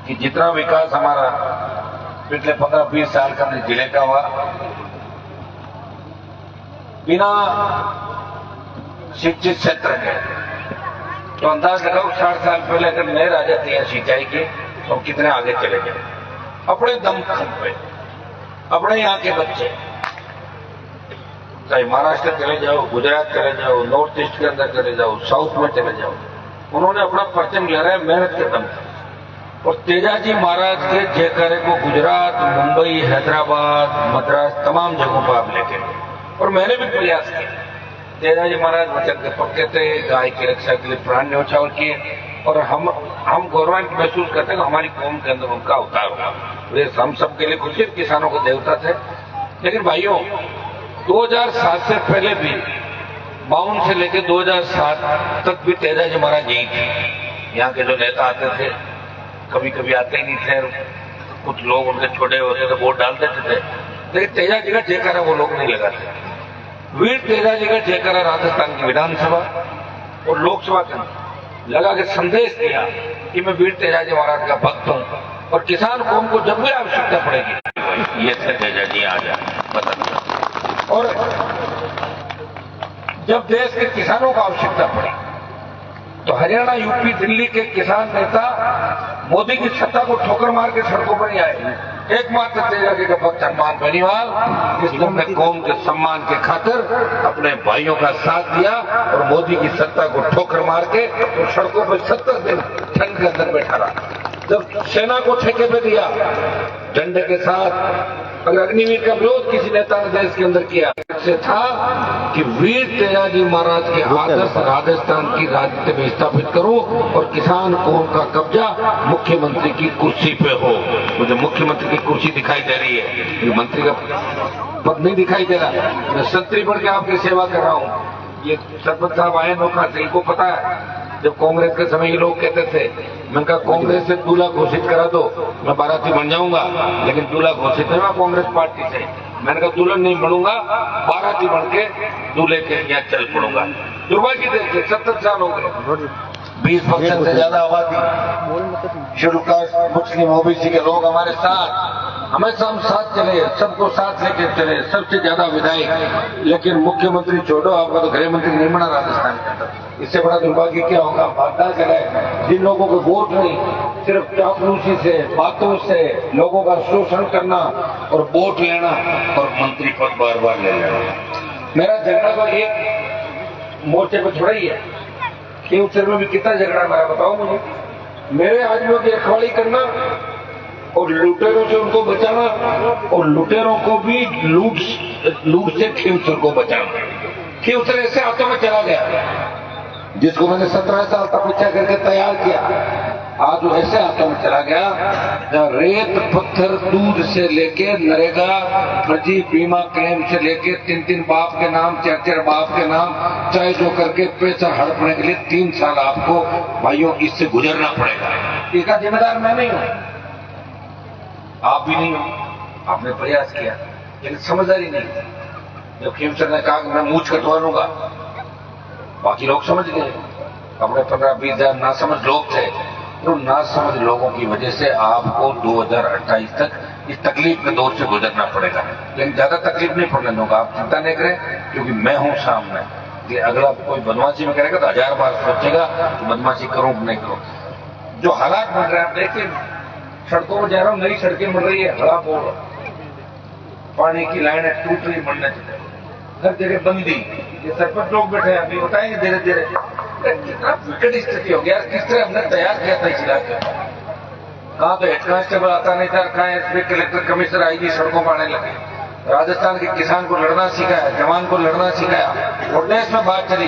कि जितना विकास हमारा पिछले 15-20 साल का जिले का हुआ, बिना शिक्षित क्षेत्र के, तो अंदाज लगाओ 60 साल पहले अगर नहर आ जाती है सिंचाई की तो कितने आगे चले जाए। अपने दम पे अपने यहाँ के बच्चे, चाहे महाराष्ट्र चले जाओ, गुजरात चले जाओ, नॉर्थ ईस्ट के अंदर चले जाओ, साउथ में चले जाओ, उन्होंने अपना परचम लहरा है मेहनत के दम पे। और तेजाजी महाराज के जयकारे को गुजरात, मुंबई, हैदराबाद, मद्रास, तमाम जगहों पर आप लेके गए। और मैंने भी प्रयास किया। तेजाजी महाराज वचन के पक्के थे, गाय की रक्षा के लिए प्राण न्यौछावर किए। और हम गौरवान्वित महसूस करते हैं कि हमारी कौम के अंदर उनका अवतार हुआ। वे हम सबके लिए खुशी, किसानों के देवता थे। लेकिन भाइयों, 2007 से पहले भी 52 से लेकर 2007 तक भी तेजाजी महाराज यही थे। यहाँ के जो नेता आते थे कभी कभी आते ही नहीं थे, कुछ लोग उनके छोटे होते थे, वोट डाल देते थे, लेकिन तेजाजी का जयकारा वो लोग नहीं लगाते। वीर तेजाजी का जयकारा राजस्थान की विधानसभा और लोकसभा के लगा के संदेश दिया कि मैं वीर तेजाजी महाराज का भक्त हूं और किसान कौम को जब भी आवश्यकता पड़ेगी ये थे तेजाजी आ जाए बता। और जब देश के किसानों को आवश्यकता पड़ी तो हरियाणा, यूपी, दिल्ली के किसान नेता मोदी की सत्ता को ठोकर मार के सड़कों पर नहीं आए। एकमात्र तेजाजी का भक्त हनुमान बेनीवाल, जिसने अपने कौम के सम्मान के खातिर अपने भाइयों का साथ दिया और मोदी की सत्ता को ठोकर मार के तो सड़कों पर 70 दिन ठंड के अंदर बैठा रहा। जब सेना को ठेके पे दिया झंडे के साथ, अगर अग्निवीर का विरोध किसी नेता ने देश के अंदर किया से था कि वीर तेजाजी महाराज के आदर्श राजस्थान की राजनीति में स्थापित करो और किसान कौम का कब्जा मुख्यमंत्री की कुर्सी पे हो। मुझे मुख्यमंत्री की कुर्सी दिखाई दे रही है, ये मंत्री का पद नहीं दिखाई दे रहा। मैं संतरी बढ़ के आपकी सेवा कर रहा हूँ। ये सरपंच साहब आए नौखा से, इनको पता है जब कांग्रेस के समय ये लोग कहते थे, मैं कहा कांग्रेस से दूल्हा घोषित करा दो, मैं बाराती बन जाऊंगा, लेकिन दूल्हा घोषित है मैं कांग्रेस पार्टी से। मैंने कहा दुल्हन नहीं बनूंगा, बाराती बन के दूल्हे के यहाँ चल पड़ूंगा। दुर्भाग्य देखिए 70 साल हो गए, 20% से ज्यादा आबादी, शेड्यूल कास्ट, मुस्लिम, ओबीसी के लोग हमारे साथ, हमेशा हम साथ चले, सबको साथ लेके चले, सबसे ज्यादा विधायक, लेकिन मुख्यमंत्री छोड़ो, आपका तो गृह मंत्री नहीं बना राजस्थान के अंदर। इससे बड़ा दुर्भाग्य क्या होगा? बाधा करे जिन लोगों को वोट नहीं, सिर्फ चापलूसी से, बातों से लोगों का शोषण करना और वोट लेना और मंत्री पद बार बार ले लेना। मेरा झगड़ा तो एक मोर्चे पर छोड़ा ही है, खींवसर में भी कितना झगड़ा मेरा बताओ मुझे। मेरे आदमियों की रखवाली करना और लुटेरों से उनको बचाना और लुटेरों को भी लूट से खींवसर को बचाना। खींवसर ऐसे हाथों में चला गया जिसको मैंने 17 साल तपस्या करके तैयार किया, आज वो ऐसे हाथों में चला गया जहाँ रेत, पत्थर, दूध से लेके नरेगा, फर्जी बीमा क्लेम से लेके 3-3 बाप के नाम, 4-4 बाप के नाम, चाहे जो करके पैसा हड़पने के लिए 3 साल आपको भाइयों इससे गुजरना पड़ेगा। इसका जिम्मेदार मैं नहीं हूं, आप भी नहीं हो। आपने प्रयास किया लेकिन समझदारी नहीं। जब खींवसर ने कहा कि मैं मूंछ कटवा लूंगा, बाकी लोग समझ गए। अपने 15-20 हजार नासमझ लोग थे, तो नासमझ लोगों की वजह से आपको 2028 तक इस तकलीफ के दौर से गुजरना पड़ेगा। लेकिन ज्यादा तकलीफ नहीं पड़ने दूंगा, आप चिंता नहीं करें, क्योंकि मैं हूं सामने। कि अगला कोई बदमाशी में करेगा तो 1000 बार सोचेगा कि बदमाशी करूं कि नहीं करूं। जो हालात बन रहे हैं आप देखिए, सड़कों में जा रहा हूं, नई सड़कें बन रही है, हड़ा बोल, पानी की लाइनें टूट रही, बनने चले, हर जगह बंदी। ये सरपंच लोग बैठे हैं, अभी बताएंगे धीरे धीरे कितना विकट स्थिति हो गया। किस तरह हमने तैयार किया था इस इलाके में। कहाँ तो हेड कांस्टेबल आता नहीं था, कहाँ एसपी, कलेक्टर, कमिश्नर, आईजी सड़कों पर आने लगे। राजस्थान के किसान को लड़ना सिखाया, जवान को लड़ना सिखाया। और देश में बात चली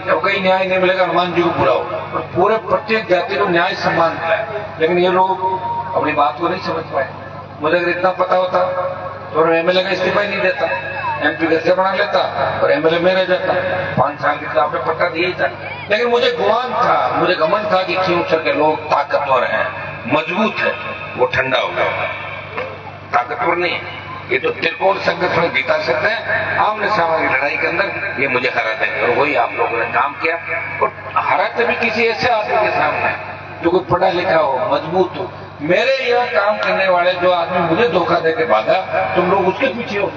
जब कहीं न्याय नहीं मिलेगा हनुमान जी को बुलाओ, और पूरे प्रत्येक जाति को न्याय सम्मान दिलाए। लेकिन ये लोग अपनी बात को नहीं समझ पाए। मुझे अगर इतना पता होता तो एमएलए का इस्तीफा ही नहीं देता, एमपी कैसे बना लेता और एमएलए में रह जाता। 5 साल के खिलाफ में पट्टा दिया ही था। लेकिन मुझे गुमान था, मुझे घमंड था कि खींवसर के लोग ताकतवर हैं, मजबूत है। वो ठंडा हो गया, ताकतवर नहीं है। ये तो त्रिकोण संगठन जीता सकते हैं, आमने सामने लड़ाई के अंदर ये मुझे हरा देंगे। और वही आप लोगों ने काम किया, और हराते भी किसी ऐसे आदमी के सामने जो कोई पढ़ा लिखा हो, मजबूत हो। मेरे यह काम करने वाले जो आदमी मुझे धोखा देके भागा, तुम लोग उसके पीछे हो।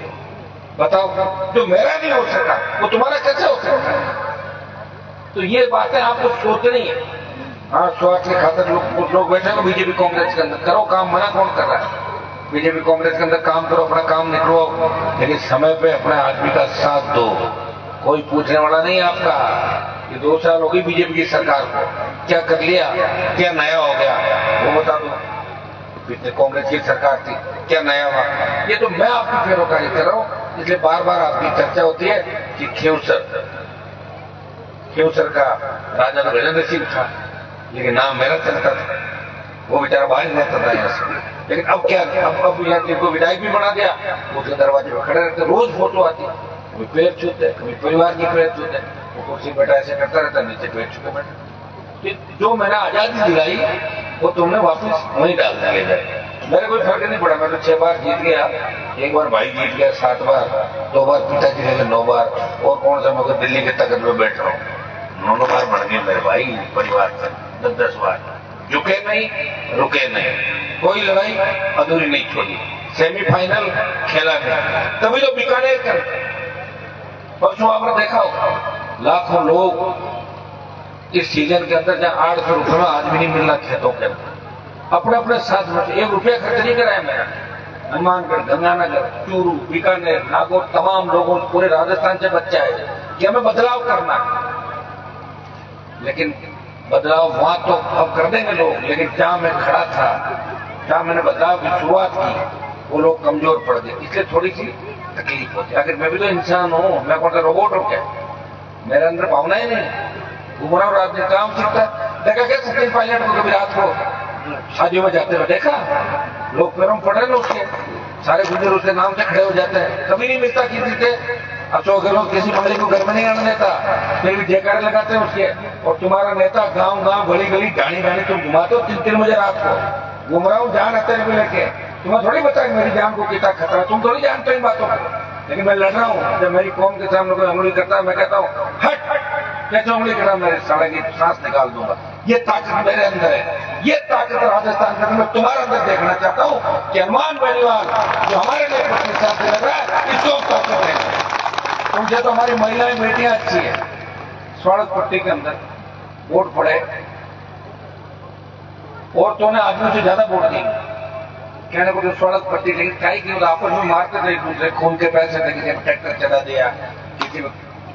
बताओ, जो मेरा नहीं हो सका वो तुम्हारा कैसे हो सकता है? तो ये बातें आपको सोचनी है। हाँ, स्वार्थ के खातिर कुछ लोग बैठे हो बीजेपी कांग्रेस के अंदर, करो काम, मना कौन कर रहा है? बीजेपी कांग्रेस के अंदर काम करो, अपना काम निकलो, लेकिन समय पे अपने आदमी का साथ दो। कोई पूछने वाला नहीं आपका। ये 2 साल हो गई बीजेपी की सरकार को, क्या कर लिया, क्या नया हो गया वो बता दो। पिछले कांग्रेस की सरकार थी, क्या नया हुआ? ये तो मैं आपकी पैरोकारी कर रहा हूं, इसलिए बार बार आपकी चर्चा होती है कि खींवसर का राजा तो गजेंद्र सिंह था, लेकिन नाम मेरा चलता था, वो बेचारा बाहर रहता था यहाँ से। लेकिन अब क्या, अब यहाँ को विधायक भी बना दिया, उसके दरवाजे पर खड़े रहते, रोज फोटो आती, कभी पैर छूते, कभी परिवार की पैर छूते, वो कुर्सी बैठा ऐसे करता रहता, नीचे पैर छूते बैठे। जो मैंने आजादी दिलाई वो तुमने वापस वहीं डाल दिया जाए। मेरे कोई फर्क नहीं पड़ा, मैं तो 6 बार जीत गया, 1 बार भाई जीत गया, 7 बार, 2 बार पिताजी ने 9 बार, और कौन सा मैं दिल्ली के तख्त में बैठ रहा हूँ। 9 बार बढ़ गए मेरे भाई परिवार से, 10-10 बार। झुके नहीं, रुके नहीं, कोई लड़ाई अधूरी नहीं छोड़ी, सेमीफाइनल खेला नहीं, तभी तो बीकानेर कर। परसों आपने देखा होगा, लाखों लोग इस सीजन के अंदर, जहां 800 रुपये में आज भी नहीं मिलना खेतों के अंदर, अपने अपने साथ में 1 रुपया खर्च नहीं कराया मेरा। हनुमानगढ़, गंगानगर, चूरू, बीकानेर, नागौर, तमाम लोगों, पूरे राजस्थान से बच्चे आए कि हमें बदलाव करना है। लेकिन बदलाव वहां तो अब कर देंगे लोग, लेकिन जहां मैं खड़ा था, जहां मैंने बदलाव की शुरुआत की, वो लोग कमजोर पड़ गए, इसलिए थोड़ी सी तकलीफ होती है। अगर मैं भी तो इंसान हूं, मैं कौन सा रोबोट हूं क्या? मेरे अंदर भावना ही नहीं। घूम रहा हूं रात में, काम सीखता है। देखा क्या सचिन पायलट को कभी रात को शादियों में जाते हुए देखा? लोग पैरों में पड़ रहे हैं, उसके सारे गुजर उसके नाम से खड़े हो जाते हैं, कभी नहीं मिलता किसी से। अशोक गहलोत किसी मंत्री को घर में नहीं आने देता, फिर भी जयकारे लगाते हैं उसके। और तुम्हारा नेता गांव गांव, गली गली, गाड़ी गाड़ी तुम घुमाते हो 3-3 बजे रात को। घूम रहा हूँ जान हत्या भी लेके, तुम्हें थोड़ी पता है मेरी जान को कितना खतरा, तुम थोड़ी जानते हो इन बातों को। लेकिन मैं लड़ रहा हूँ, जब मेरी कौम के सामने कोई उंगली करता है, मैं कहता हूँ हट, कैसे उंगली करा, मेरे साले की सांस निकाल दूंगा। ये ताकत मेरे अंदर है, ये ताकत राजस्थान के अंदर मैं तुम्हारे अंदर देखना चाहता हूँ कि हनुमान बेनीवाल जो हमारे लिए के साथ लग रहा है, इसको ताकत है। तुमसे तो हमारी महिलाएं बेटियां अच्छी है। स्वागत पट्टी के अंदर वोट पड़े, औरतों ने आदमियों से ज्यादा वोट दी। कहने को तो स्वागत पट्टी, लेकिन क्या की आपस में मारते थे एक दूसरे, खून के पैसे थे, किसी ट्रैक्टर चला दिया, किसी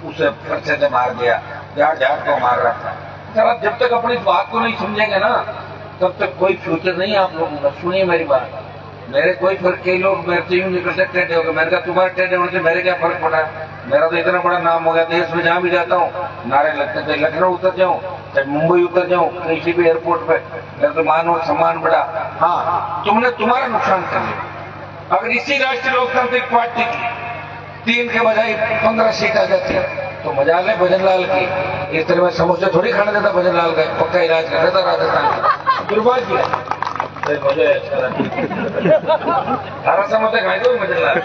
उसे पर्चे से मार दिया, झाड़ को मार रहा था। सर, जब तक अपनी बात को नहीं समझेंगे ना, तब तक कोई फ्यूचर नहीं आप लोगों का। सुनिए मेरी बात, मेरे कोई फर्क, कई लोग मेरे से यूं निकलते टेढ़े हो गए, मैंने कहा तुम्हारे टेढ़े होने से मेरे क्या फर्क पड़ा है? मेरा तो इतना बड़ा नाम हो गया, देश में जहां भी जाता हूँ नारे लगते थे, लखनऊ उतर जाऊं चाहे मुंबई उतर जाऊं, किसी भी एयरपोर्ट पे, मेरा तो मान और सम्मान बढ़ा। हाँ, तुमने तुम्हारा नुकसान कर लिया। अगर इसी राष्ट्रीय लोकतांत्रिक पार्टी की 3 के बजाय 15 सीट आ जाती है तो मजा ले भजन लाल की। इस तरह में समोसे थोड़ी खाने देता भजन लाल का, पक्का इलाज कर देता राजस्थान का। दुर्भाग्य मुझे 18 समोसे खाए दो भजन लाल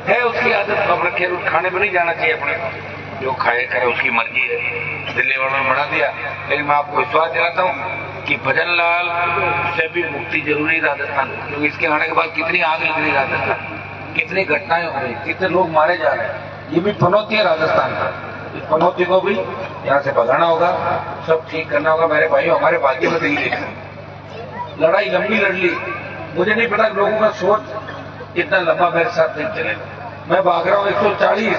है, उसकी आदत। अपने खेल खाने पर नहीं जाना चाहिए, अपने जो खाए करे उसकी मर्जी है। दिल्ली वालों ने बना दिया, लेकिन मैं आपको विश्वास दिलाता हूँ कि भजन लाल से भी मुक्ति जरूरी राजस्थान, क्योंकि इसके आने के बाद कितनी आग लग रही राजस्थान, कितनी घटनाएं हो रही, कितने लोग मारे जा रहे हैं। ये भी पनौती है राजस्थान का, इस पनौती को भी यहाँ से भगाना होगा, सब ठीक करना होगा। मेरे भाइयों, हमारे भाग्य में नहीं लिखा, लड़ाई लंबी लड़ ली। मुझे नहीं पता लोगों का सोच इतना लंबा मेरे साथ नहीं चलेगा। मैं भाग रहा हूँ 140,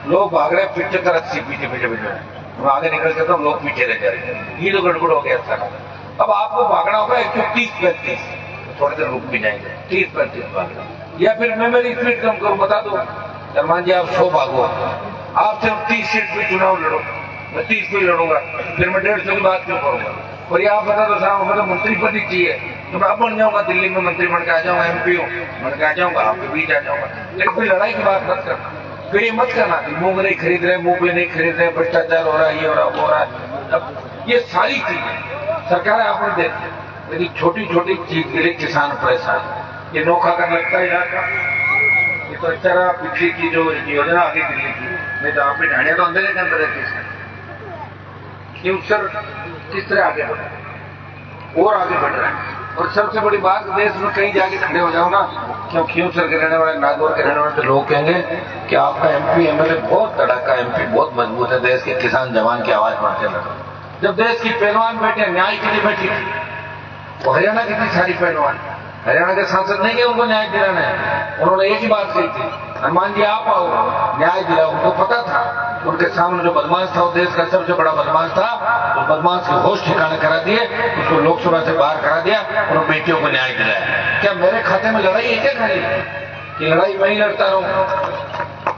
लोग भाग रहे हैं 75-80 पीछे पीछे पीछे, मैं आगे निकल जाता हूँ, लोग पीछे रह जा रहे हैं। ये तो गड़बड़ हो गया सर। अब आपको भागना होगा 130-35, थोड़ी देर रुक भी जाएंगे, 30-35 भागना, या फिर मैं मेरी स्पीड कम करूँ। बता दो सलमान जी, आप 100 भागो, आप सिर्फ 30 सीट पे चुनाव लड़ो, मैं 30 पे लड़ूंगा, फिर मैं 150 की बात क्यों करूंगा? और ये आप बता दो साहब, मुझे मंत्री पद ही चाहिए तो मैं अब बन जाऊंगा, दिल्ली में मंत्री बन के आ जाऊंगा, MP हूँ, बन के आ जाऊंगा, आपके बीच आ जाऊंगा। लेकिन कोई लड़ाई की बात मत करना, फिर ये मत करना कि मूंग नहीं खरीद रहे, मूंगफली नहीं खरीद रहे, भ्रष्टाचार हो रहा है, ये हो रहा वो हो रहा है। अब ये सारी चीजें सरकारें आपने देखी, लेकिन छोटी छोटी चीज के लिए किसान परेशान। ये नोखा का लगता है इलाका, ये तो अच्छा रहा पिछली की जो योजना आ गई दिल्ली की, नहीं तो आपकी ढाणियां तो अंदर के अंदर रहती है। क्यों सर, किस तरह आगे बढ़ा? और आगे बढ़ रहा है। और सबसे बड़ी बात, देश में कहीं जाके खड़े हो जाओ ना, क्योंकि खींवसर के रहने वाले, नागौर के रहने वाले, तो लोग कहेंगे कि आपका एमपी एमएलए बहुत तड़ाका, एमपी बहुत मजबूत है, देश के किसान जवान की आवाज बढ़ते लगा। जब देश की पहलवान बैठे न्याय के लिए बैठी थी, वो हरियाणा की थी सारी पहलवान, हरियाणा के सांसद नहीं गए उनको न्याय दिलाना है। उन्होंने एक ही बात कही थी, हनुमान जी आप आओ न्याय दिलाओ। उनको पता था उनके सामने जो बदमाश था, वो देश का सबसे बड़ा बदमाश था, उस बदमाश के होश ठिकाने करा दिए, उसको लोकसभा से बाहर करा दिया और बेटियों को न्याय दिलाया। क्या मेरे खाते में लड़ाई है क्या खाली कि लड़ाई मैं ही लड़ता रहूं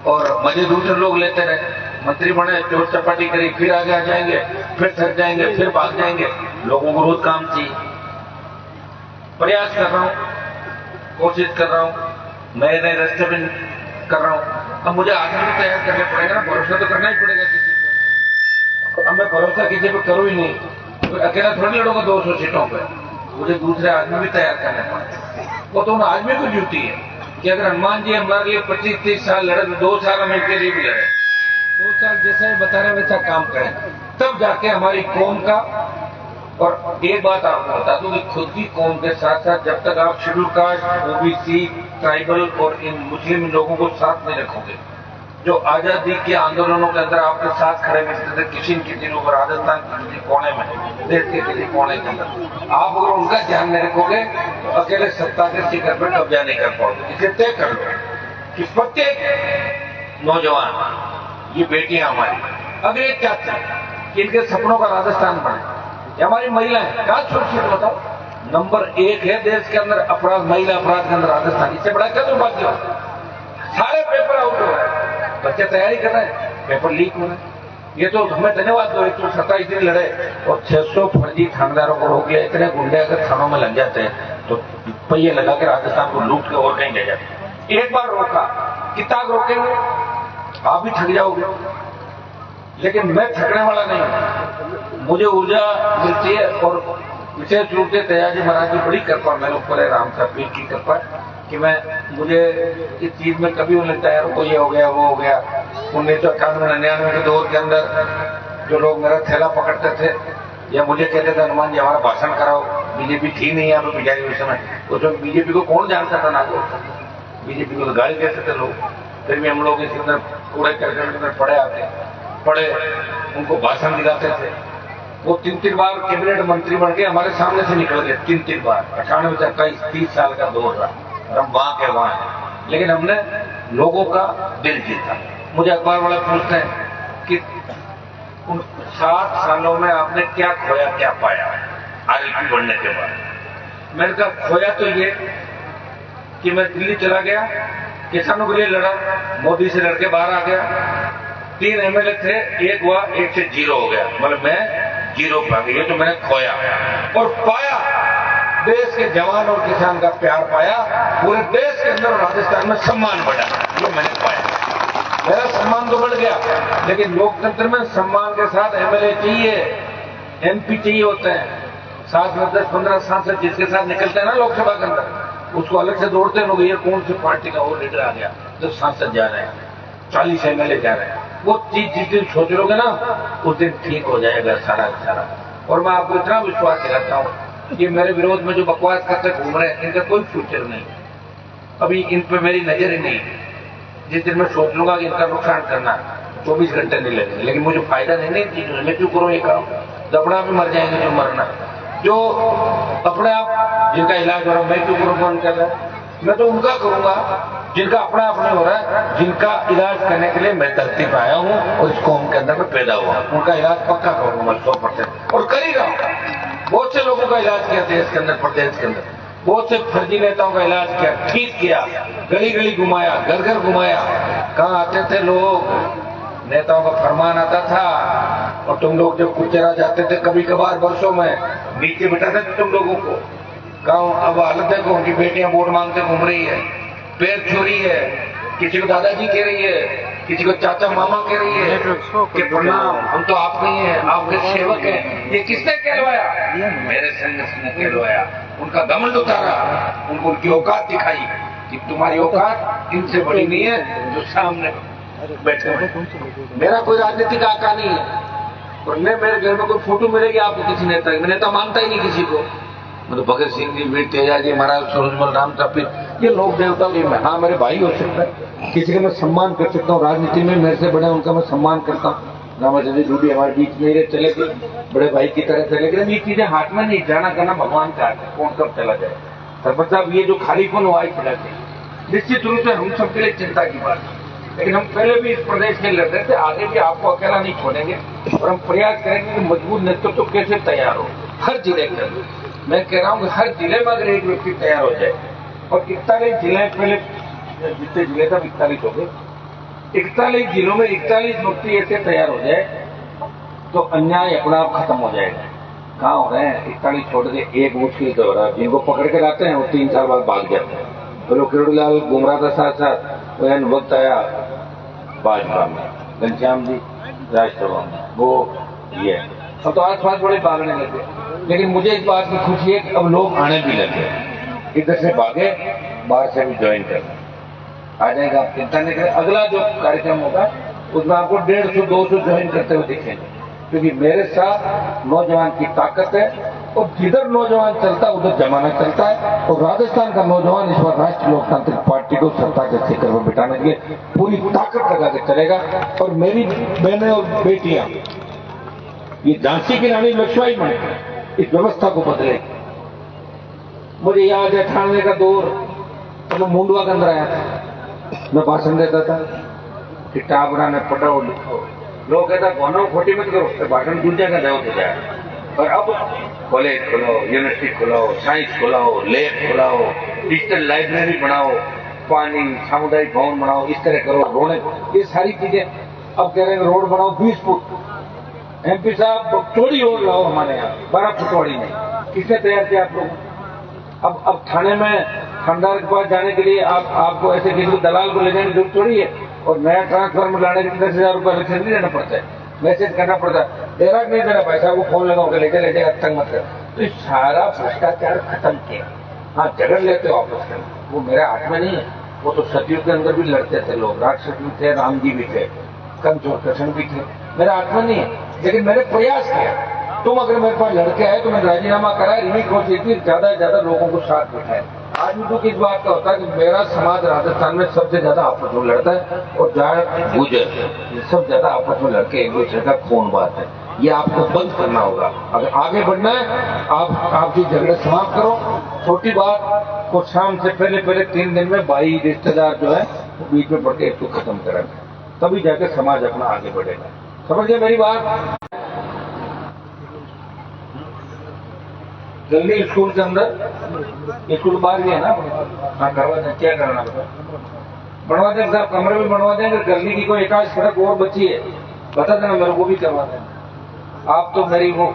और मजे दूसरे लोग लेते रहे? मंत्री बने, चोट चपाटी करी, फिर आगे आ जाएंगे, फिर थक जाएंगे, फिर भाग जाएंगे। लोगों को रोज काम चाहिए। प्रयास कर रहा हूं, कोशिश कर रहा हूं, नए नए रास्ते में कर रहा हूं। अब मुझे आदमी भी तैयार करने पड़ेगा ना, भरोसा तो करना ही पड़ेगा किसी पर। अब मैं भरोसा किसी पर करूं ही नहीं, तो अकेला थोड़ी लड़ूंगा 200 सीटों पर, मुझे दूसरे आदमी भी तैयार करने पड़ेंगे। वो तो उन आदमी को ड्यूटी है कि अगर हनुमान जी हमारे लिए 25-30 साल लड़े, तो 2 साल हम इनके लिए भी लड़े, 2 साल जैसा ही बता रहे वैसा काम करें, तब जाके हमारी कौम का। और एक बात आपको बता दूं कि खुद की कौम के साथ साथ जब तक आप शेड्यूल कास्ट, ओबीसी, ट्राइबल और इन मुस्लिम लोगों को साथ में रखोगे, जो आजादी के आंदोलनों के अंदर आपके साथ खड़े मिलते थे किसी न किसी रूप, राजस्थान के किसी कोने में, देश के किसी कोने के अंदर, आप अगर उनका ध्यान नहीं रखोगे तो अकेले सत्ता के शिखर पर कब्जा नहीं कर पाओगे। इसे तय कर लो कि प्रत्येक नौजवान, ये बेटियां हमारी अगर ये चाहते हैं कि इनके सपनों का राजस्थान बने, हमारी महिलाएं क्या सुरक्षित बताओ, नंबर 1 है देश के अंदर अपराध, महिला अपराध के अंदर राजस्थान। इससे बड़ा क्या दुर्भाग्य हो? सारे पेपर आउट हो रहे हैं, बच्चे तैयारी कर रहे हैं, पेपर लीक हो रहे हैं। ये तो हमें धन्यवाद दो, 127 दिन लड़े और 600 फर्जी थानेदारों को रोक लिया। इतने गुंडे अगर थानों में लग जाते हैं तो पहिए लगा के राजस्थान को लूट के और कहीं ले जाते। एक बार रोका, कितना रोकेंगे? आप भी थक जाओगे, लेकिन मैं थकने वाला नहीं हूं। मुझे ऊर्जा मिलती है और विशेष रूप से दयाजी महाराज की बड़ी कृपा मेरे ऊपर है, राम साहब की कृपा, कि मुझे इस चीज में कभी उन्हें लगता है ये हो गया वो हो गया। 1998-99 के दौर के अंदर जो लोग मेरा थैला पकड़ते थे या मुझे कहते थे हनुमान जी हमारा भाषण कराओ, बीजेपी थी नहीं यहाँ पे बिजारी उस समय, उसमें बीजेपी को कौन जानता था? नागौर बीजेपी को तो गाली देते थे लोग, फिर भी हम लोग इसके अंदर कूड़े करके अंदर पड़े उनको भाषण दिलाते थे। वो 3 बार कैबिनेट मंत्री बन के हमारे सामने से निकल गए, 3 बार। 98 से 30 साल का दौर रहा और हम वहां के वहां हैं, लेकिन हमने लोगों का दिल जीता। मुझे अखबार वाले पूछते हैं कि उन 60 सालों में आपने क्या खोया क्या पाया आरएलपी बनने के बाद? मैंने कहा खोया तो ये कि मैं दिल्ली चला गया, किसानों के लिए लड़ा, मोदी से लड़के बाहर आ गया। 3 एमएलए थे, एक हुआ, 1 से 0 हो गया, मतलब मैं 0 पा गया। ये तो मैंने खोया और पाया, देश के जवान और किसान का प्यार पाया, पूरे देश के अंदर राजस्थान में सम्मान बढ़ा, ये मैंने पाया। मेरा सम्मान तो बढ़ गया, लेकिन लोकतंत्र में सम्मान के साथ एमएलए चाहिए, एमपी चाहिए होते हैं, साथ में 10-15 सांसद जिसके साथ निकलते हैं ना लोकसभा के अंदर, उसको अलग से दौड़ते लोग, ये कौन सी पार्टी का वो लीडर आ गया, जो सांसद जा रहे हैं, 40 एमएलए जा रहे हैं। वो चीज जिस दिन सोच लोगे ना, उस दिन ठीक हो जाएगा सारा सारा। और मैं आपको इतना विश्वास दिलाता हूँ, ये मेरे विरोध में जो बकवास करते घूम रहे हैं, इनका कोई फ्यूचर नहीं, अभी इन पे मेरी नजर ही नहीं। जिस दिन मैं सोच लूंगा कि इनका नुकसान करना, 24 घंटे नहीं लगेंगे, लेकिन मुझे फायदा नहीं इन चीजों से। मैं क्यों करूँ ये काम? दबड़ा भी मर जाएंगे जो मरना, जो अपने आप जिनका इलाज हो रहा है, मैं क्यों करूँ? कौन कर रहा है? मैं तो उनका करूंगा जिनका अपना आप नहीं हो रहा है, जिनका इलाज करने के लिए मैं धरती पर आया हूँ और इस कौम के अंदर में पैदा हुआ, उनका इलाज पक्का करूंगा मैं 100%, और कर ही रहा हूँ। बहुत से लोगों का इलाज किया देश के अंदर, प्रदेश के अंदर, बहुत से फर्जी नेताओं का इलाज किया, ठीक किया, गली गली घुमाया, घर घर घुमाया। कहाँ आते थे लोग, नेताओं का फरमान आता था और तुम लोग जब कुचेरा जाते थे कभी कभार वर्षों में, नीचे बिठाते थे तुम लोगों को। गाँव अब हालत देखो, उनकी बेटियां वोट मांगते घूम रही है, पैर छू रही है, किसी को दादाजी कह रही है, किसी को चाचा मामा कह रही है कि प्रणाम, हम तो आपके ही हैं, आपके सेवक हैं। ये किसने कहलवाया? मेरे संघर्ष ने कहलवाया, उनका घमंड उतारा, उनको उनकी औकात दिखाई कि तुम्हारी औकात इनसे बड़ी नहीं है जो सामने बैठे हैं। मेरा कोई राजनीतिक आका नहीं है, और मेरे घर में कोई फोटो मिलेगी आपको किसी नेता की? नेता मानता ही नहीं किसी को। मतलब भगत सिंह जी, वीर तेजा जी, महाराज सूरजमल, राम तपीर, ये लोक देवता भी मैं, हाँ मेरे भाई हो सकता है, किसी का मैं सम्मान कर सकता हूँ, राजनीति में मेरे से बड़े उनका मैं सम्मान करता हूँ। रामाचंद्र जूडी हमारे बीच में रहे, चले गए, बड़े भाई की तरह चले गए। ये चीजें हाथ में नहीं, जाना करना भगवान चाहते, कौन कब चला जाए। सरपंच साहब, ये जो खालीपन हुआ है खिलाते, निश्चित रूप से हम सबके लिए चिंता की बात है, लेकिन हम पहले भी इस प्रदेश के लड़ रहे थे, आगे भी आपको अकेला नहीं छोड़ेंगे और हम प्रयास करेंगे कि मजबूत नेतृत्व तो कैसे तैयार हो हर जिले के अंदर। मैं कह रहा हूं कि हर जिले में अगर एक व्यक्ति तैयार हो जाए, और 41 जिले, पहले जितने जिले था 41 हो गए, 41 जिलों में 41 व्यक्ति ऐसे तैयार हो जाए तो अन्याय अपना आप खत्म हो जाएगा। कहाँ हो रहे हैं 41 छोड़ के, एक मुश्किल तो हो रहा है, जिनको पकड़ के लाते हैं वो 3 साल बाद भाग जाते हैं। तो किरोड़ीलाल गुमराह था, साथ साथ वक्त आया भाजपा में, घनश्याम जी राजसभा में, वो ये अब तो आस पास बड़े भागने लगे। लेकिन मुझे इस बात की खुशी है कि अब लोग आने भी लगे, इधर से भागे, बाहर से भी ज्वाइन करना आ जाएगा, आप चिंता नहीं करें। अगला जो कार्यक्रम होगा उसमें आपको 150-200 ज्वाइन करते हुए दिखेंगे, क्योंकि मेरे साथ नौजवान की ताकत है, और जिधर नौजवान चलता है उधर जमाना चलता है। और राजस्थान का नौजवान इस बार राष्ट्रीय लोकतांत्रिक पार्टी को सत्ता के शिखर पर बिठाने के लिए पूरी ताकत लगा के चलेगा। और मेरी बहनें और बेटियां ये झांसी की रानी लक्ष्मीबाई बने, इस व्यवस्था को बदलेगी। मुझे याद है 98 का दौर, तो मैं मुंडवा के अंदर आया था, मैं भाषण देता था कि टाबरा ने पढ़ो लिखो, लोग कहता गोनो खोटी मत करो, भाषण दूसरे का जाओ तो जाए। और अब कॉलेज खोलो, यूनिवर्सिटी खोलो, साइंस खोलाओ, लैब खोलाओ, डिजिटल लाइब्रेरी बनाओ, पानी सामुदायिक भवन बनाओ, इस तरह करो, रोने, ये सारी चीजें। अब कह रहे हैं रोड बनाओ 20 फुट, एमपी साहब चौड़ी रोड लाओ हमारे यहाँ, 12 फुट चौड़ी नहीं, किसने तैयार किया आप लोग? अब थाने में थानेदार के पास जाने के लिए आपको ऐसे किसी दलाल को ले जाने की जरूरत थोड़ी है, और नया ट्रांसफार्मर लाने के लिए 10,000 रुपये अलग नहीं देना पड़ता है, मैसेज करना पड़ता है, तेरा नहीं देना भाई साहब को फोन लगाओ के ले जाए तंग मत कर। तो ये सारा भ्रष्टाचार खत्म किया। हाँ, झगड़ लेते हो आपस में, वो मेरे हाथ में नहीं है, वो तो सतयुग के अंदर भी लड़ते थे लोग, राक्षस भी थे, राम जी भी थे, कंचोर कृष्ण भी थे, मेरे हाथ में नहीं है, लेकिन मैंने प्रयास किया। तुम अगर मेरे पास लड़के आए तो मैंने राजीनामा करा, इन्हीं कोशिश की ज्यादा से ज्यादा लोगों को साथ बिठाए। आज भी दुख इस बात का होता है कि मेरा समाज राजस्थान में सबसे ज्यादा आपस में लड़ता है, और जाट गुजर ये सब ज्यादा आपस में लड़के एक दूसरे का खून बात है। ये आपको बंद करना होगा। अगर आगे बढ़ना है, आपकी झगड़े समाप्त करो। छोटी बात को शाम से पहले 3 दिन में भाई रिश्तेदार जो है वो बीच में पड़ के इसको खत्म करेंगे, तभी जाके समाज अपना आगे बढ़ेगा। समझ गए मेरी बात? जल्दी स्कूल के अंदर, स्कूल बाहर ही है ना, हाँ करवा दें, क्या करना बनवा दें साहब, कमरे में बनवा देंगे। गली की कोई एकाध सड़क और बची है बता देना मेरे को, भी करवा दें। आप तो मेरी वो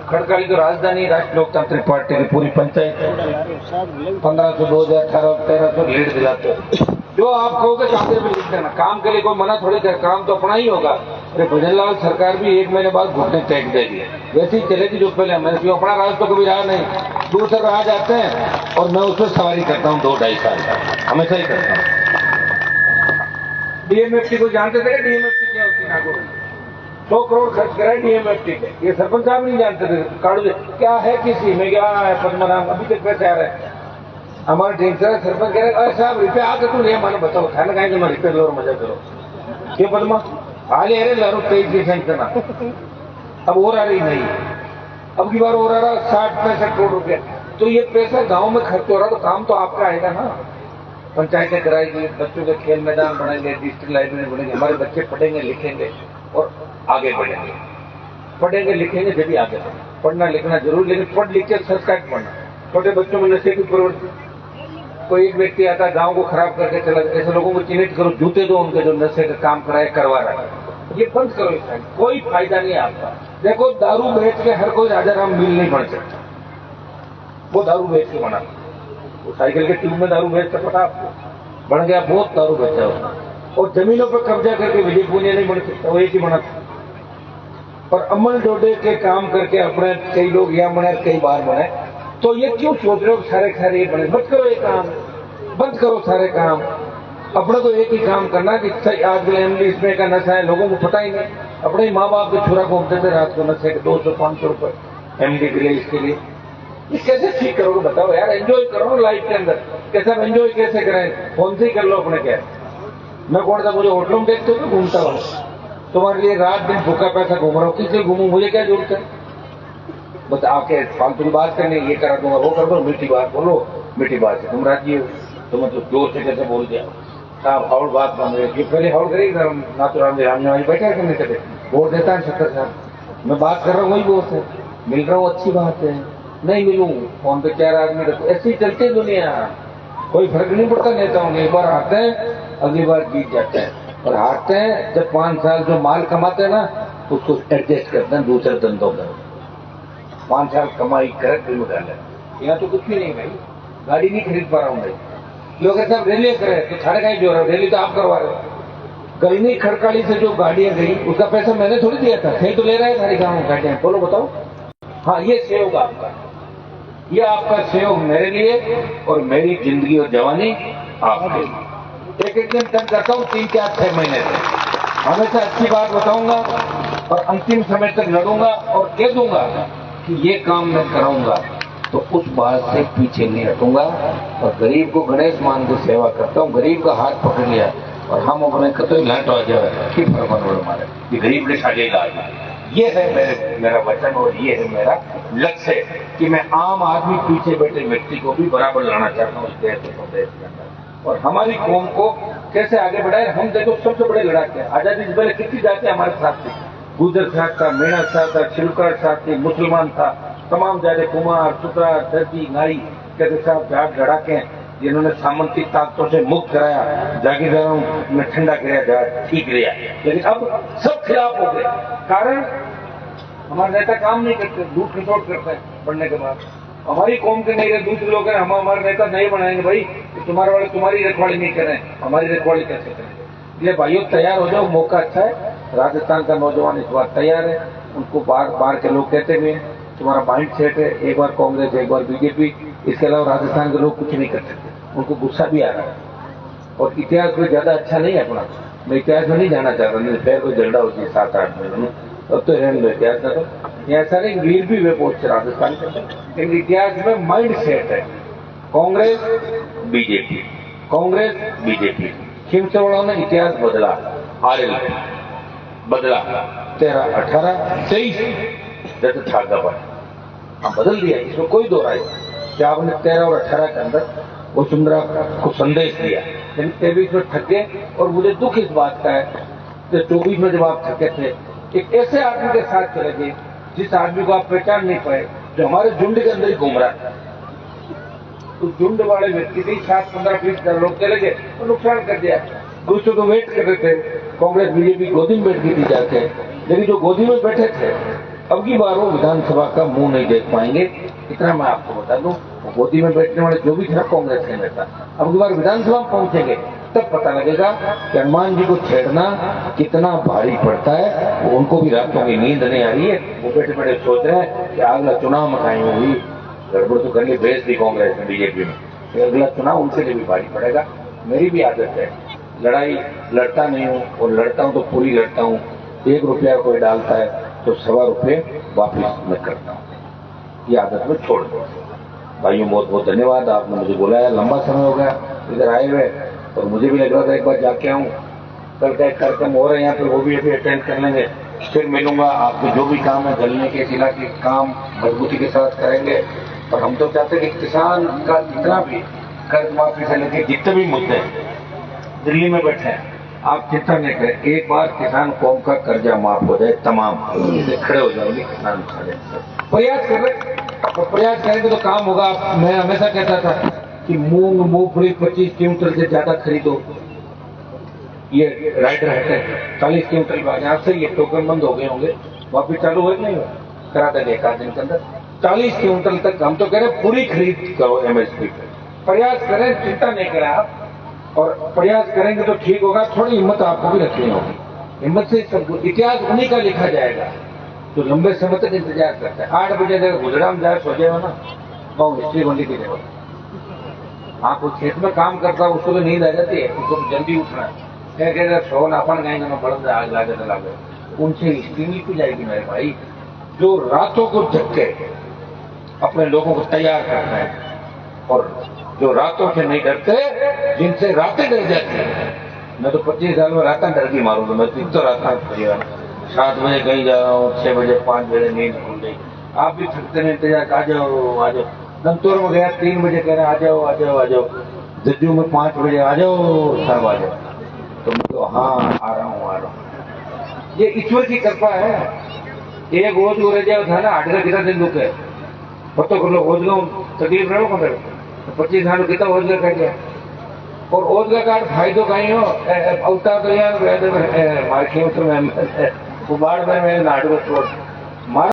खड़काली तो राजधानी राष्ट्रीय लोकतांत्रिक पार्टी की पूरी पंचायत 1500, 2018, 1300 लीड दिलाते हो। जो आप कहोगे कागज में लिख देना, काम के लिए कोई मना थोड़ी कर, काम तो अपना ही होगा। अरे भजनलाल सरकार भी 1 महीने बाद घुटने टेक देगी, वैसे ही चलेगी जो पहले। मैंने क्यों अपना राज तो कभी रहा नहीं, दूसरे राज आते हैं और मैं उसमें सवारी करता हूँ 2-2.5 साल का, हमेशा ही करता हूँ। डीएमएफटी को जानते थे? डीएमएफटी क्या होती है? नागौर 100 करोड़ खर्च कराए डीएमएफटी के, ये सरपंच साहब नहीं जानते थे। काड़ू क्या है, किसी में क्या है, पद्मनाभ अभी तक पैसे आ रहे हैं हमारे ठीक से। सरपंच कह रहे अरे साहब रुपये आके तुम ये मानो बताओ, खाना खाएंगे मैं रुपये लो और मजा करो। क्यों पद्मा हाल अरे लारो 23 सेंटर अब और आ रही नहीं, अब की बार और आ रहा 60-65 करोड़ रुपया। तो ये पैसा गांव में खर्च हो रहा, तो काम तो आपका आएगा ना। पंचायतें कराएगी, बच्चों के खेल मैदान बनेंगे, डिजिटल लाइब्रेरी बनेंगे, हमारे बच्चे पढ़ेंगे लिखेंगे और आगे बढ़ेंगे। पढ़ेंगे लिखेंगे जब भी आगे बढ़ेंगे। पढ़ना लिखना जरूरी, लेकिन पढ़ लिख के संस्कार पढ़ना। छोटे बच्चों में नशे की प्रवृत्ति, कोई एक व्यक्ति आता है गांव को खराब करके चला, ऐसे लोगों को चिन्हित करो, जूते दो उनके जो नशे का काम कराए करवा रहा है, ये बंद करो। कोई फायदा नहीं है आपका। देखो दारू बेच के हर कोई राजा राम मिल नहीं बन सकता, वो दारू बेच के बना, वो साइकिल के ट्यूब में दारू बेच कर पता आपको बन गया, बहुत दारू बेचा उसने। और जमीनों पर कब्जा करके विजय पुण्य नहीं बन सकता, वो एक ही बना था। और अमल डोडे के काम करके अपने कई लोग यहाँ बने, कई बार बने। तो ये क्यों सोच रहे हो सारे ये बने? मत करो ये काम, बंद करो सारे काम। अपने को एक ही काम करना कि आजकल इंग्लिश में का नशा है, लोगों को पता ही नहीं। अपने ही माँ बाप के छुरा घूमते थे रात को नशे के 200-500 रुपए एमडी के लिए, इसके लिए ये कैसे ठीक करोगे बताओ यार। एंजॉय करो लाइफ के अंदर, कैसे एंजॉय कैसे करें, फोन से ही कर लो अपने। क्या मैं कौन सा मुझे होटलों में देखते हो घूमता हूँ, तुम्हारे लिए रात दिन भूखा पैसा घूम रहा हूँ, किससे घूमू, मुझे क्या जरूरत है। बस आके फालतू की बात करनी, ये करा दूंगा वो कर दो, मीठी बात बोलो, मीठी बात है तुम राजी हो तो मतलब जोर से कैसे बोल दिया साहब। हाउड़ बात बन रही है, पहले हाउड़ करेगी ना तो राम वाली बैठा करने चले वोट देता है 70 साल। मैं बात कर रहा हूँ वही वोट है, मिल रहा हूँ अच्छी बात है, नहीं मिलूं फोन पे 4 आदमी रखो, ऐसी चलती है दुनिया। कोई फर्क नहीं पड़ता नेताओं में, एक बार हारते हैं अगली बार जीत जाते हैं। और हारते हैं जब 5 साल जो माल कमाते हैं ना उसको एडजस्ट करते हैं दूसरे धंधों में। 5 साल कमाई कर फिर डाले। यहाँ तो कुछ भी नहीं भाई, गाड़ी नहीं खरीद पा रहा हूँ भाई। लोग सब रैली करे तो साढ़े का ही जो रहा, रैली तो आप करवा रहे हो। गलनी खड़काली से जो गाड़ियां गई उसका पैसा मैंने थोड़ी दिया था, सही तो ले रहा है सारी गाँव गाड़ियां, बोलो बताओ। हाँ ये सहयोग आपका, ये आपका सहयोग मेरे लिए और मेरी जिंदगी और जवानी आपके लिए। एक दिन तक जाता हूँ 3, 4, 6 महीने से, हमेशा अच्छी बात बताऊंगा और अंतिम समय तक लड़ूंगा और कह दूंगा कि ये काम मैं कराऊंगा, तो उस बात से पीछे नहीं हटूंगा। और गरीब को गणेश मान के सेवा करता हूँ। गरीब का हाथ पकड़ लिया और हम अपने कतई लाट आ जाए कि फरमान मारे कि गरीब के साझे इलाज। ये है मेरा वचन और ये है मेरा लक्ष्य कि मैं आम आदमी पीछे बैठे व्यक्ति को भी बराबर लाना चाहता हूँ इस देश के अंदर। और हमारी कौम को कैसे आगे बढ़ाए। हम देखो सबसे बड़े लड़ाके आजादी से पहले कितनी जाते हमारे साथ थी, गुजर साथ था, मेणा साथ था, छिलकर साथ थी, मुसलमान था, तमाम जाते कुमार, सुतरा, दर्जी, नाई कहते साहब जाट लड़ाके जिन्होंने सामंती ताकतों से मुक्त कराया, जागीरदारों में ठंडा कराया, जाट ठीक लिया। लेकिन अब सब खिलाफ हो गए, कारण हमारे नेता काम नहीं करते, लूट खसोट करते हैं बढ़ने के बाद। हमारी कौम के नहीं रहे, दूसरे लोग हैं, हम हमारे नेता नहीं बनाएंगे भाई कि तुम्हारे वाले तुम्हारी रखवाली नहीं करें, हमारी रखवाली कैसे करेंगे। इसलिए भाइयों तैयार हो जाओ, मौका अच्छा है। राजस्थान का नौजवान इस बार तैयार है। उनको बार के लोग कहते हुए तुम्हारा माइंड सेट है, एक बार कांग्रेस एक बार बीजेपी, इसके अलावा राजस्थान के लोग कुछ नहीं कर सकते। उनको गुस्सा भी आ रहा है और इतिहास कोई ज्यादा अच्छा नहीं है अपना। मैं इतिहास में नहीं जाना चाहता, नहीं फिर कोई झगड़ा होती है 7-8 महीने में, अब तो रहने लो इतिहास का। तो ऐसा नहीं, वीर भी वे बहुत से राजस्थान के, लेकिन इतिहास में माइंड सेट है कांग्रेस बीजेपी, कांग्रेस बीजेपी। खिमसवाड़ों ने इतिहास बदला, आरएल बदला, 13, 18, 23 जैसे ठागा पर हम बदल दिया, इसमें कोई दो राय कि आपने 13 और 18 के अंदर वसुंधरा को संदेश दिया, लेकिन 23 में थक गए। और मुझे दुख इस बात का है कि 24 में जब आप थके थे, एक ऐसे आदमी के साथ चले गए जिस आदमी को आप पहचान नहीं पाए, जो हमारे झुंड के अंदर ही घूम रहा था। तो झुंड वाले व्यक्ति के 7-15-20 लोग चले गए और नुकसान कर दिया। दूसरों को वेट कर रहे थे, कांग्रेस बीजेपी गोदी में बैठ गई थी जाके, लेकिन जो गोदी में बैठे थे अब की बार वो विधानसभा का मुंह नहीं देख पाएंगे। इतना मैं आपको बता दूं, गोदी में बैठने वाले जो भी था कांग्रेस के नेता, अब की बार विधानसभा में पहुंचेंगे तब पता लगेगा कि हनुमान जी को छेड़ना कितना भारी पड़ता है। उनको भी रातों की नींद नहीं आ रही है, वो बैठे बैठे सोच रहे हैं कि अगला चुनाव में कहीं होगी गड़बड़ तो करनी बेच दी कांग्रेस में बीजेपी में, अगला चुनाव उनके लिए भी भारी पड़ेगा। मेरी भी आदत है, लड़ाई लड़ता नहीं हूँ और लड़ता हूँ तो पूरी लड़ता हूँ। 1 रुपया कोई डालता है तो 1.25 रुपये वापिस मैं करता हूँ, ये आदत में छोड़ दो। भाइयों बहुत बहुत धन्यवाद, आपने मुझे बुलाया, लंबा समय हो गया इधर आए हुए और मुझे भी लग रहा था एक बार जाके आऊँ। कल का एक कार्यक्रम हो रहा है यहाँ पे, वो भी अभी अटेंड कर लेंगे, फिर मिलूंगा। आपके जो भी काम है गलने के जिला के काम मजबूती के साथ करेंगे। और हम तो चाहते हैं कि किसान का जितना भी कर्ज माफी से लेकर जितने भी मुद्दे दिल्ली में बैठे हैं, आप चिंता नहीं करें, एक बार किसान कौम का कर्जा माफ हो जाए, तमाम खड़े हो जाएंगे किसान खड़े। प्रयास कर रहे, तो प्रयास करेंगे तो काम होगा। मैं हमेशा कहता था कि मूंग मूंगफली 25 क्विंटल से ज्यादा खरीदो, ये राइडर है 40 क्विंटल का यहाँ से ये टोकन बंद हो गए होंगे, वापिस चालू हो नहीं हुआ, करा देंगे 1 आध दिन के अंदर 40 क्विंटल तक। हम तो कह रहे पूरी खरीद करो एमएसपी पे, प्रयास करें, चिंता नहीं करें आप, और प्रयास करेंगे तो ठीक होगा। थोड़ी हिम्मत आपको भी रखनी होगी, हिम्मत से सब इतिहास उन्हीं का लिखा जाएगा जो लंबे समय तक इंतजार करता है। 8 बजे अगर गुजराम जाए सो जाएगा ना, बहुत हिस्ट्री बनने की जरूरत। हाँ कोई खेत में काम करता है उसको तो नींद आ जाती है, उसको जल्दी उठना है, क्या सोन अपन गाएंगे ना बढ़ आज लागे तो लागे, उनसे हिस्ट्री लिखी जाएगी मेरे भाई। जो रातों को जग के अपने लोगों को तैयार करना है, और जो रातों से नहीं डरते, जिनसे रातें डर जाती है। मैं तो 25 साल में रातें डर की मारूंगा, मैं तो रात 7 बजे कहीं जा रहा हूँ, 6 बजे 5 बजे नींद खुल गई। आप भी थकते नहीं, इंतजार, आ जाओ आ जाओ। दमतोर में गया 3 बजे, कह रहे आ जाओ आ जाओ आ जाओ। जज्जू में 5 बजे आ जाओ, सब आ जाओ। तो मैं तो हाँ आ रहा हूँ। ये ईश्वर की कृपा है। एक ओज हो रह था ना, 8 कितना दिन दुख है, पतो कर लो ओज गो तकलीफ रहो खबर। 25 साल कितना ओज कर गया, और ओज का कार्ड फायदो कहीं हो अवतार तो यार मार्के बाढ़ में नाटक